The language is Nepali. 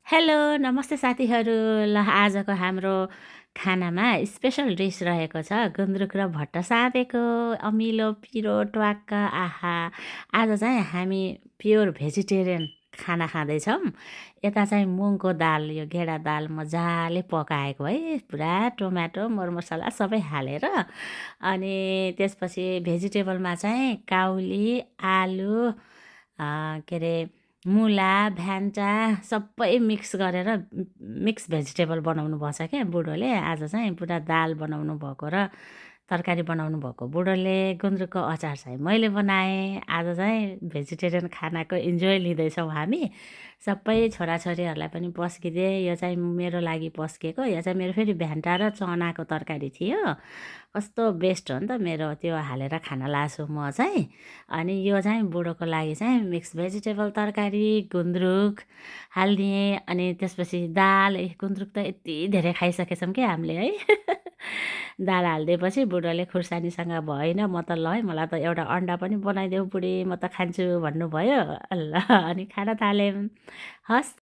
हेलो, नमस्ते साथीहरू। ल आजको हाम्रो खानामा स्पेसल डिस रहेको छ गुन्द्रुक र भट्ट साँधेको अमिलो पिरो ट्वाक्क। आहा! आज चाहिँ हामी प्योर भेजिटेरियन खाना खाँदैछौँ। यता चाहिँ मुङको दाल, यो घेडा दाल मजाले पकाएको है, पुरा टोमाटो मरमसला सबै हालेर। अनि त्यसपछि भेजिटेबलमा चाहिँ काउली, आलु, के अरे मुला, भ्यान्टा सबै मिक्स गरेर मिक्स भेजिटेबल बनाउनु भएछ क्या बुढोले। आज चाहिँ पुरा दाल बनाउनु भएको र तरकारी बनाउनु भएको बुढोले। गुन्द्रुकको अचार चाहिँ मैले बनाएँ। आज चाहिँ भेजिटेरियन खानाको इन्जोय लिँदैछौँ हामी। सबै छोराछोरीहरूलाई पनि पस्किदिएँ। यो चाहिँ मेरो लागि पस्केको, यो चाहिँ मेरो फेरि भ्यान्टा र चनाको तरकारी थियो। कस्तो बेस्ट हो नि त, मेरो त्यो हालेर खान लाछु म चाहिँ। अनि यो चाहिँ बुढोको लागि चाहिँ मिक्स भेजिटेबल तरकारी गुन्द्रुक हालिदिएँ। अनि त्यसपछि दाल, गुन्द्रुक त यति धेरै खाइसकेछौँ कि हामीले है। दाल हालिदिएपछि बुढोले खुर्सानीसँग भएन, म त ल है मलाई त एउटा अन्डा पनि बनाइदेऊ बुढी, म त खान्छु भन्नुभयो। ल अनि खान थाल्यौँ। हस्।